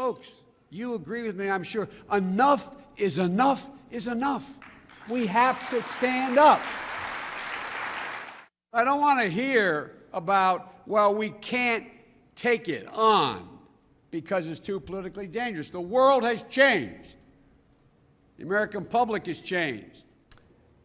Folks, you agree with me, I'm sure. Enough is enough is enough. We have to stand up. I don't want to hear about, well, we can't take it on because it's too politically dangerous. The world has changed. The American public has changed.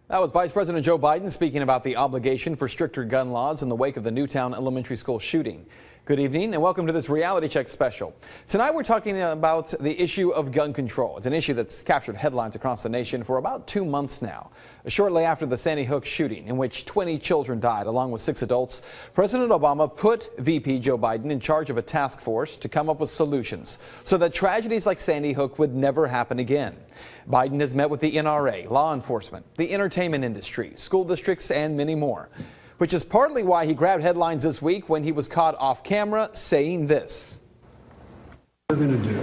That was Vice President Joe Biden speaking about the obligation for stricter gun laws in the wake of the Newtown Elementary School shooting. Good evening and welcome to this Reality Check special. Tonight we're talking about the issue of gun control. It's an issue that's captured headlines across the nation for about 2 months now. Shortly after the Sandy Hook shooting, in which 20 children died along with 6 adults, President Obama put VP Joe Biden in charge of a task force to come up with solutions so that tragedies like Sandy Hook would never happen again. Biden has met with the NRA, law enforcement, the entertainment industry, school districts, and many more, which is partly why he grabbed headlines this week when he was caught off camera saying this. What we're going to do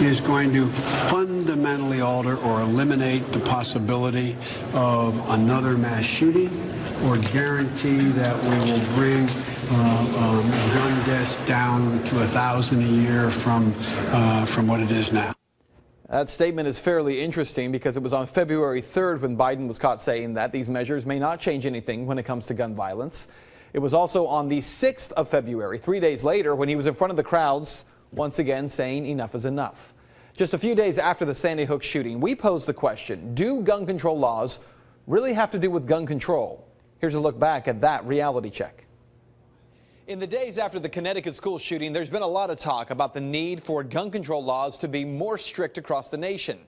is going to fundamentally alter or eliminate the possibility of another mass shooting or guarantee that we will bring gun deaths down to 1,000 a year from what it is now. That statement is fairly interesting because it was on February 3rd when Biden was caught saying that these measures may not change anything when it comes to gun violence. It was also on the 6th of February, 3 days later, when he was in front of the crowds, once again saying enough is enough. Just a few days after the Sandy Hook shooting, we posed the question, do gun control laws really have to do with gun control? Here's a look back at that reality check. In the days after the Connecticut school shooting, there's been a lot of talk about the need for gun control laws to be more strict across the nation.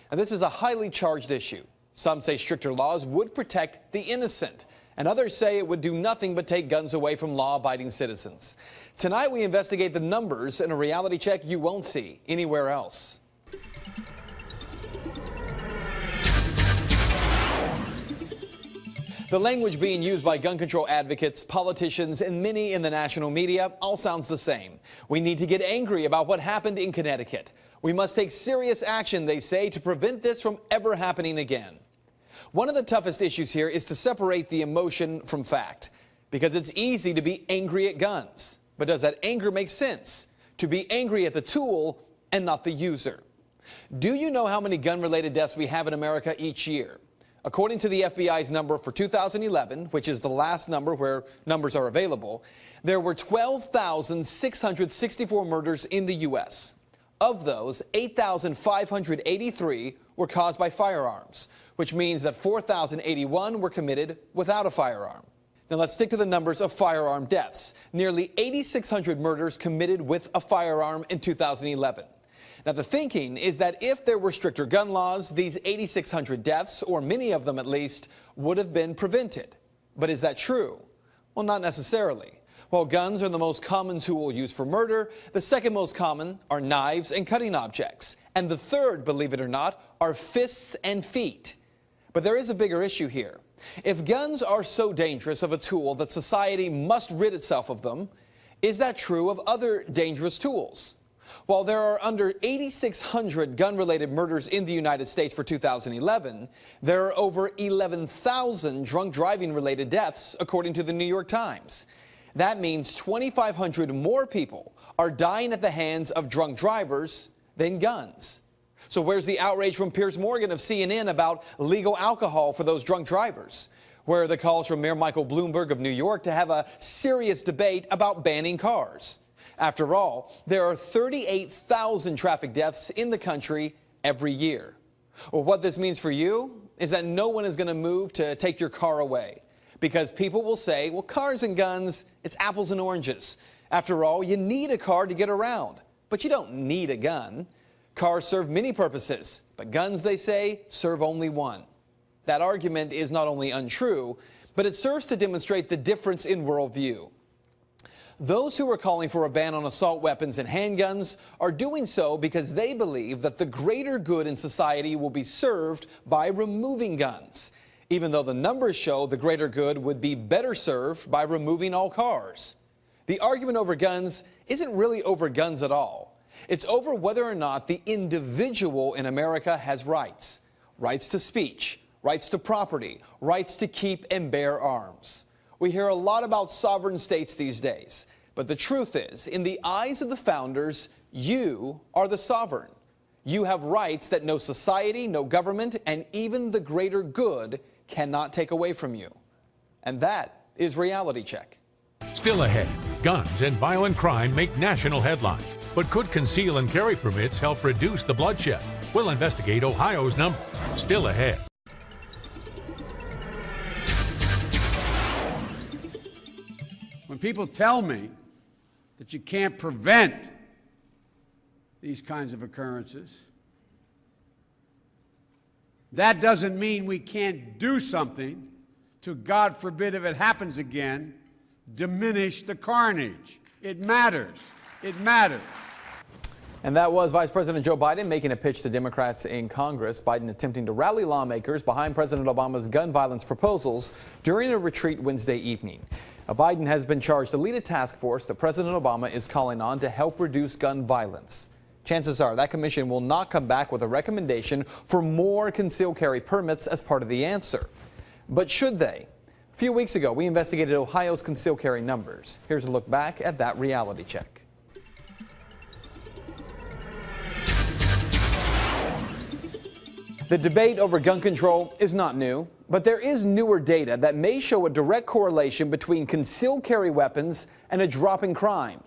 And this is a highly charged issue. Some say stricter laws would protect the innocent, and others say it would do nothing but take guns away from law-abiding citizens. Tonight, we investigate the numbers in a reality check you won't see anywhere else. The language being used by gun control advocates, politicians, and many in the national media all sounds the same. We need to get angry about what happened in Connecticut. We must take serious action, they say, to prevent this from ever happening again. One of the toughest issues here is to separate the emotion from fact, because it's easy to be angry at guns. But does that anger make sense? To be angry at the tool and not the user. Do you know how many gun-related deaths we have in America each year? According to the FBI's number for 2011, which is the last number where numbers are available, there were 12,664 murders in the U.S. Of those, 8,583 were caused by firearms, which means that 4,081 were committed without a firearm. Now let's stick to the numbers of firearm deaths. Nearly 8,600 murders committed with a firearm in 2011. Now, the thinking is that if there were stricter gun laws, these 8,600 deaths, or many of them at least, would have been prevented. But is that true? Well, not necessarily. While guns are the most common tool used for murder, the second most common are knives and cutting objects. And the third, believe it or not, are fists and feet. But there is a bigger issue here. If guns are so dangerous of a tool that society must rid itself of them, is that true of other dangerous tools? While there are under 8,600 gun-related murders in the United States for 2011, there are over 11,000 drunk driving-related deaths, according to the New York Times. That means 2,500 more people are dying at the hands of drunk drivers than guns. So where's the outrage from Piers Morgan of CNN about legal alcohol for those drunk drivers? Where are the calls from Mayor Michael Bloomberg of New York to have a serious debate about banning cars? After all, there are 38,000 traffic deaths in the country every year. Well, what this means for you is that no one is going to move to take your car away, because people will say, well, cars and guns, it's apples and oranges. After all, you need a car to get around, but you don't need a gun. Cars serve many purposes, but guns, they say, serve only one. That argument is not only untrue, but it serves to demonstrate the difference in worldview. Those who are calling for a ban on assault weapons and handguns are doing so because they believe that the greater good in society will be served by removing guns, even though the numbers show the greater good would be better served by removing all cars. The argument over guns isn't really over guns at all. It's over whether or not the individual in America has rights. Rights to speech, rights to property, rights to keep and bear arms. We hear a lot about sovereign states these days, but the truth is, in the eyes of the founders, You are the sovereign. You have rights that no society, no government, and even the greater good cannot take away from you. And that is Reality Check. Still ahead, guns and violent crime make national headlines. But could conceal and carry permits help reduce the bloodshed? We'll investigate Ohio's numbers. Still ahead. When people tell me that you can't prevent these kinds of occurrences, that doesn't mean we can't do something to, God forbid if it happens again, diminish the carnage. It matters. It matters. And that was Vice President Joe Biden making a pitch to Democrats in Congress. Biden attempting to rally lawmakers behind President Obama's gun violence proposals during a retreat Wednesday evening. Now, Biden has been charged to lead a task force that President Obama is calling on to help reduce gun violence. Chances are that commission will not come back with a recommendation for more concealed carry permits as part of the answer. But should they? A few weeks ago, we investigated Ohio's concealed carry numbers. Here's a look back at that reality check. The debate over gun control is not new, but there is newer data that may show a direct correlation between concealed carry weapons and a drop in crime.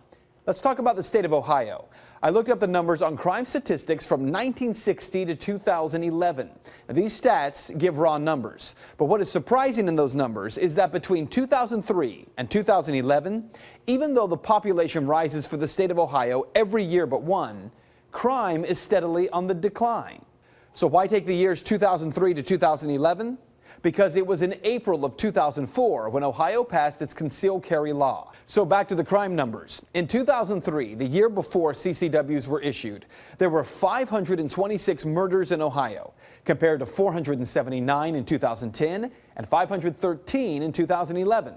Let's talk about the state of Ohio. I looked up the numbers on crime statistics from 1960 to 2011. Now, these stats give raw numbers, but what is surprising in those numbers is that between 2003 and 2011, even though the population rises for the state of Ohio every year but one, crime is steadily on the decline. So why take the years 2003 to 2011? Because it was in April of 2004 when Ohio passed its concealed carry law. So back to the crime numbers. In 2003, the year before CCWs were issued, there were 526 murders in Ohio, compared to 479 in 2010 and 513 in 2011.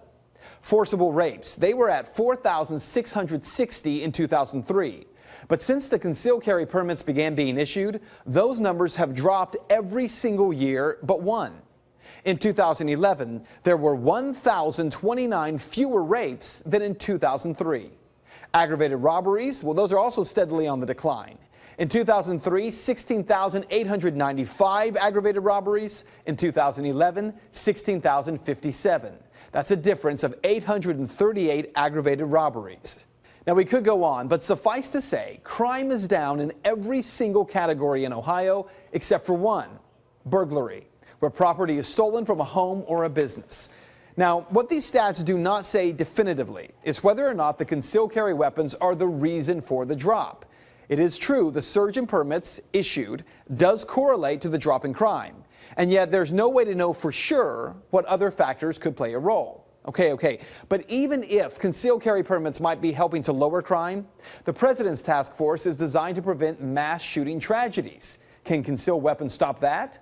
Forcible rapes, they were at 4,660 in 2003. But since the concealed carry permits began being issued, those numbers have dropped every single year but one. In 2011, there were 1,029 fewer rapes than in 2003. Aggravated robberies, well, those are also steadily on the decline. In 2003, 16,895 aggravated robberies. In 2011, 16,057. That's a difference of 838 aggravated robberies. Now, we could go on, but suffice to say, crime is down in every single category in Ohio except for one, burglary, where property is stolen from a home or a business. Now, what these stats do not say definitively is whether or not the concealed carry weapons are the reason for the drop. It is true the surge in permits issued does correlate to the drop in crime, and yet there's no way to know for sure what other factors could play a role. Okay, but even if concealed carry permits might be helping to lower crime, the president's task force is designed to prevent mass shooting tragedies. Can concealed weapons stop that?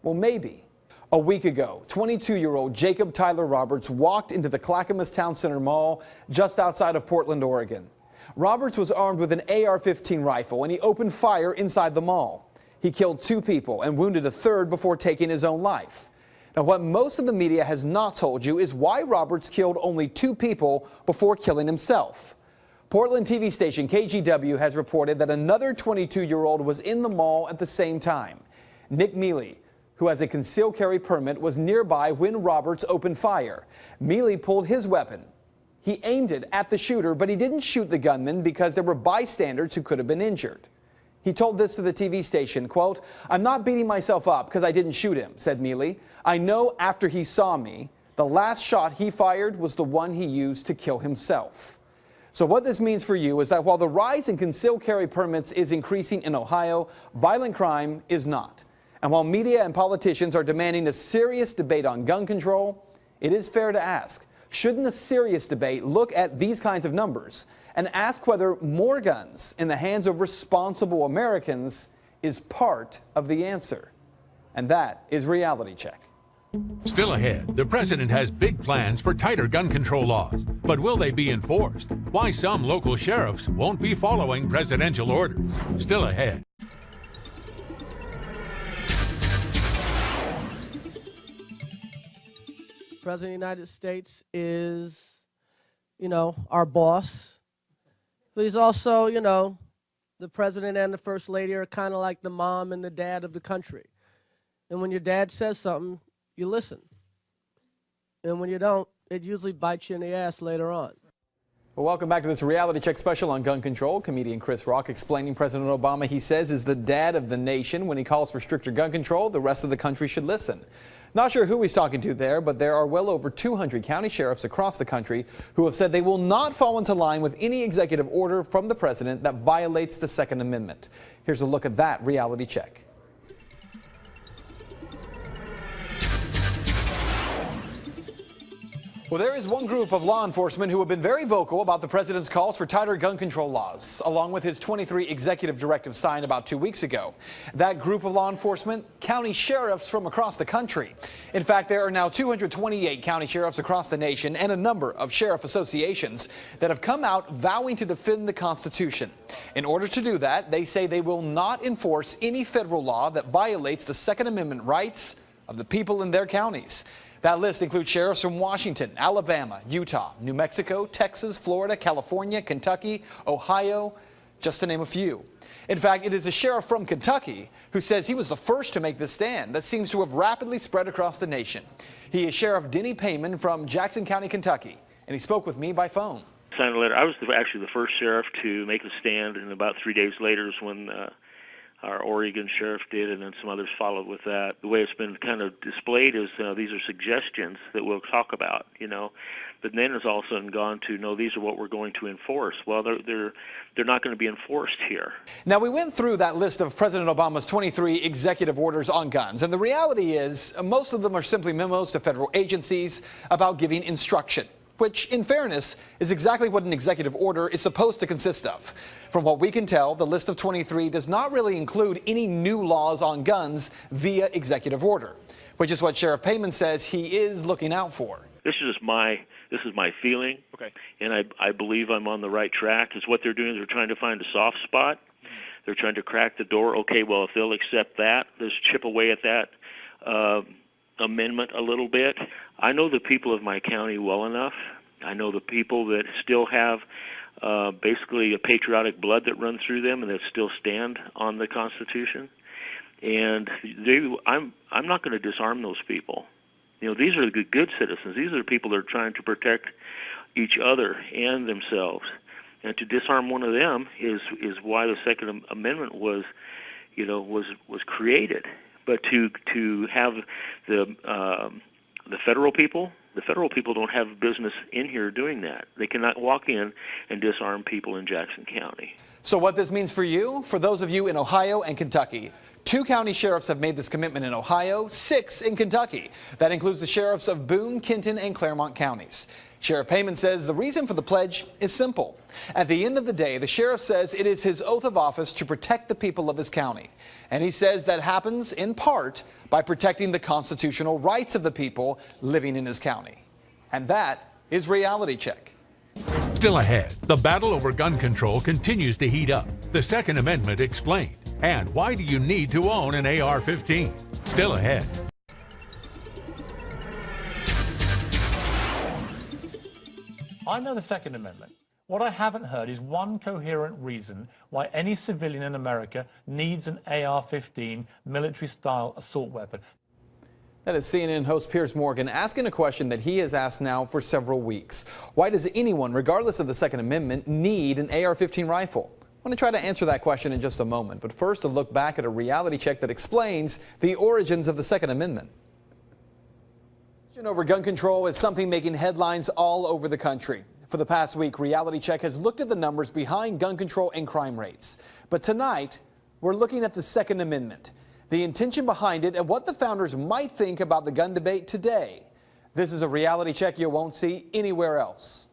Well, maybe. A week ago, 22-year-old Jacob Tyler Roberts walked into the Clackamas Town Center Mall just outside of Portland, Oregon. Roberts was armed with an AR-15 rifle and he opened fire inside the mall. He killed 2 people and wounded a third before taking his own life. Now, what most of the media has not told you is why Roberts killed only 2 people before killing himself. Portland TV station KGW has reported that another 22-year-old was in the mall at the same time. Nick Mealy, who has a concealed carry permit, was nearby when Roberts opened fire. Mealy pulled his weapon. He aimed it at the shooter, but he didn't shoot the gunman because there were bystanders who could have been injured. He told this to the TV station, quote, "I'm not beating myself up because I didn't shoot him," said Mealy. "I know after he saw me, the last shot he fired was the one he used to kill himself." So what this means for you is that while the rise in concealed carry permits is increasing in Ohio, violent crime is not. And while media and politicians are demanding a serious debate on gun control, it is fair to ask, shouldn't a serious debate look at these kinds of numbers and ask whether more guns in the hands of responsible Americans is part of the answer? And that is Reality Check. Still ahead, the president has big plans for tighter gun control laws. But will they be enforced? Why some local sheriffs won't be following presidential orders. Still ahead. President of the United States is, our boss. But he's also, the the president and the first lady are kind of like the mom and the dad of the country. And when your dad says something, you listen. And when you don't, it usually bites you in the ass later on. Well, welcome back to this reality check special on gun control. Comedian Chris Rock explaining President Obama, he says, is the dad of the nation. When he calls for stricter gun control, the rest of the country should listen. Not sure who he's talking to there, but there are well over 200 county sheriffs across the country who have said they will not fall into line with any executive order from the president that violates the Second Amendment. Here's a look at that reality check. Well, there is one group of law enforcement who have been very vocal about the president's calls for tighter gun control laws, along with his 23 executive directives signed about 2 weeks ago. That group of law enforcement, county sheriffs from across the country. In fact, there are now 228 county sheriffs across the nation and a number of sheriff associations that have come out vowing to defend the Constitution. In order to do that, they say they will not enforce any federal law that violates the Second Amendment rights of the people in their counties. That list includes sheriffs from Washington, Alabama, Utah, New Mexico, Texas, Florida, California, Kentucky, Ohio, just to name a few. In fact, it is a sheriff from Kentucky who says he was the first to make this stand that seems to have rapidly spread across the nation. He is Sheriff Denny Payman from Jackson County, Kentucky, and he spoke with me by phone. Signed a letter. I was actually the first sheriff to make a stand, and about 3 days later is when our Oregon sheriff did, and then some others followed with that. The way it's been kind of displayed is these are suggestions that we'll talk about, but then it's all of a sudden gone to, no, these are what we're going to enforce. Well, they're not going to be enforced here. Now, we went through that list of President Obama's 23 executive orders on guns, and the reality is most of them are simply memos to federal agencies about giving instruction, which, in fairness, is exactly what an executive order is supposed to consist of. From what we can tell, the list of 23 does not really include any new laws on guns via executive order, which is what Sheriff Payman says he is looking out for. This is my feeling, okay, and I believe I'm on the right track. Is what they're doing. They're trying to find a soft spot. They're trying to crack the door. Okay, well, if they'll accept that, let's chip away at that amendment a little bit. I know the people of my county well enough. I know the people that still have basically a patriotic blood that runs through them and that still stand on the Constitution. And I'm not going to disarm those people. These are the good citizens. These are the people that are trying to protect each other and themselves. And to disarm one of them is why the Second Amendment was created. But to have the federal people don't have business in here doing that. They cannot walk in and disarm people in Jackson County. So what this means for you, for those of you in Ohio and Kentucky, 2 county sheriffs have made this commitment in Ohio, 6 in Kentucky. That includes the sheriffs of Boone, Kenton, and Claremont counties. Sheriff Payman says the reason for the pledge is simple. At the end of the day, the sheriff says it is his oath of office to protect the people of his county. And he says that happens in part by protecting the constitutional rights of the people living in his county. And that is Reality Check. Still ahead, the battle over gun control continues to heat up. The Second Amendment explained. And why do you need to own an AR-15? Still ahead. I know the Second Amendment. What I haven't heard is one coherent reason why any civilian in America needs an AR-15 military-style assault weapon. That is CNN host Piers Morgan asking a question that he has asked now for several weeks. Why does anyone, regardless of the Second Amendment, need an AR-15 rifle? I want to try to answer that question in just a moment, but first a look back at a reality check that explains the origins of the Second Amendment. Over gun control is something making headlines all over the country. For the past week, Reality Check has looked at the numbers behind gun control and crime rates. But tonight, we're looking at the Second Amendment, the intention behind it, and what the founders might think about the gun debate today. This is a Reality Check you won't see anywhere else.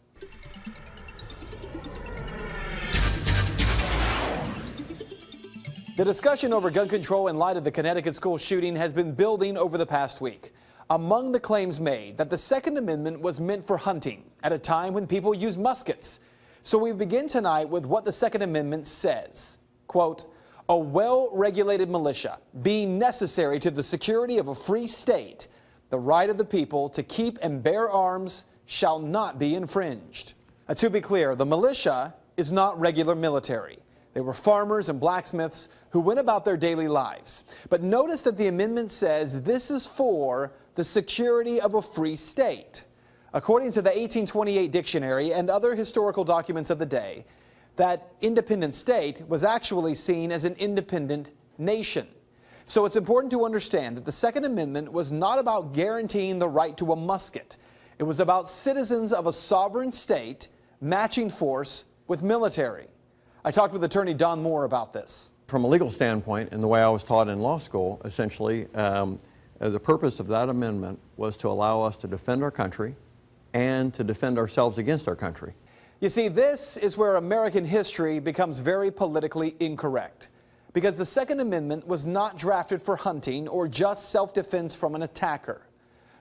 The discussion over gun control in light of the Connecticut school shooting has been building over the past week. Among the claims made that the Second Amendment was meant for hunting at a time when people use muskets. So we begin tonight with what the Second Amendment says. Quote, a well-regulated militia being necessary to the security of a free state, the right of the people to keep and bear arms shall not be infringed. To be clear, the militia is not regular military. They were farmers and blacksmiths who went about their daily lives. But notice that the amendment says this is for the security of a free state. According to the 1828 dictionary and other historical documents of the day, that independent state was actually seen as an independent nation. So it's important to understand that the Second Amendment was not about guaranteeing the right to a musket. It was about citizens of a sovereign state matching force with military. I talked with attorney Don Moore about this. From a legal standpoint, and the way I was taught in law school, essentially, the purpose of that amendment was to allow us to defend our country and to defend ourselves against our country. You see, this is where American history becomes very politically incorrect, because the Second Amendment was not drafted for hunting or just self-defense from an attacker.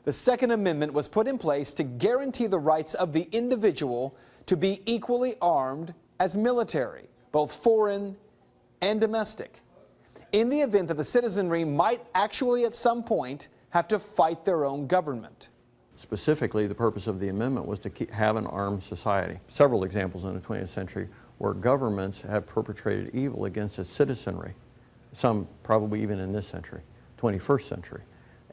The Second Amendment was put in place to guarantee the rights of the individual to be equally armed as military, both foreign and domestic, in the event that the citizenry might actually at some point have to fight their own government. Specifically, the purpose of the amendment was to have an armed society. Several examples in the 20th century where governments have perpetrated evil against its citizenry, some probably even in this century, 21st century.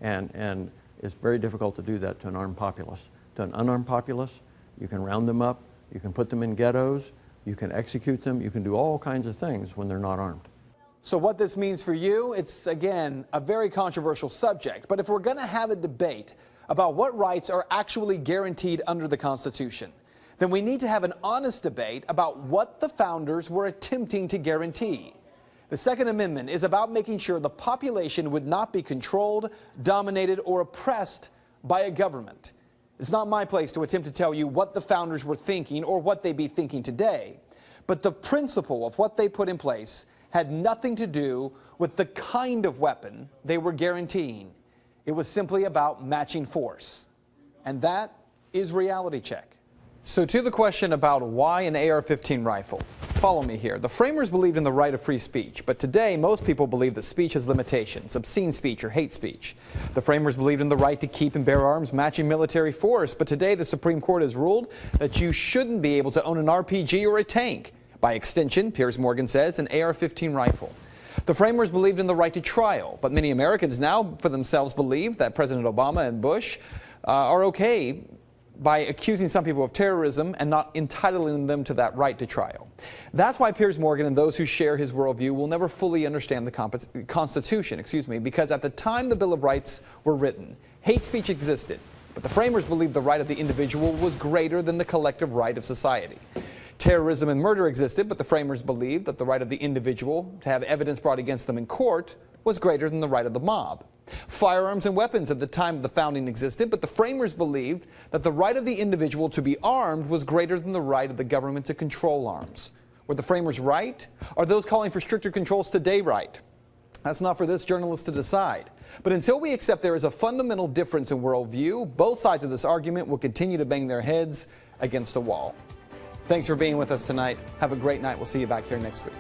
And it's very difficult to do that to an armed populace. To an unarmed populace, you can round them up, you can put them in ghettos, you can execute them, you can do all kinds of things when they're not armed. So what this means for you, it's again a very controversial subject, but if we're going to have a debate about what rights are actually guaranteed under the Constitution, then we need to have an honest debate about what the founders were attempting to guarantee. The Second Amendment is about making sure the population would not be controlled, dominated, or oppressed by a government. It's not my place to attempt to tell you what the founders were thinking or what they be thinking today, but the principle of what they put in place had nothing to do with the kind of weapon they were guaranteeing. It was simply about matching force. And that is reality check. So to the question about why an AR-15 rifle. Follow me here. The framers believed in the right of free speech, but today most people believe that speech has limitations, obscene speech or hate speech. The framers believed in the right to keep and bear arms matching military force, but today the Supreme Court has ruled that you shouldn't be able to own an RPG or a tank. By extension, Piers Morgan says, an AR-15 rifle. The framers believed in the right to trial, but many Americans now for themselves believe that President Obama and Bush are okay by accusing some people of terrorism and not entitling them to that right to trial. That's why Piers Morgan and those who share his worldview will never fully understand the Constitution, because at the time the Bill of Rights were written, hate speech existed, but the framers believed the right of the individual was greater than the collective right of society. Terrorism and murder existed, but the framers believed that the right of the individual to have evidence brought against them in court was greater than the right of the mob. Firearms and weapons at the time of the founding existed, but the framers believed that the right of the individual to be armed was greater than the right of the government to control arms. Were the framers right? Are those calling for stricter controls today right? That's not for this journalist to decide. But until we accept there is a fundamental difference in worldview, both sides of this argument will continue to bang their heads against the wall. Thanks for being with us tonight. Have a great night. We'll see you back here next week.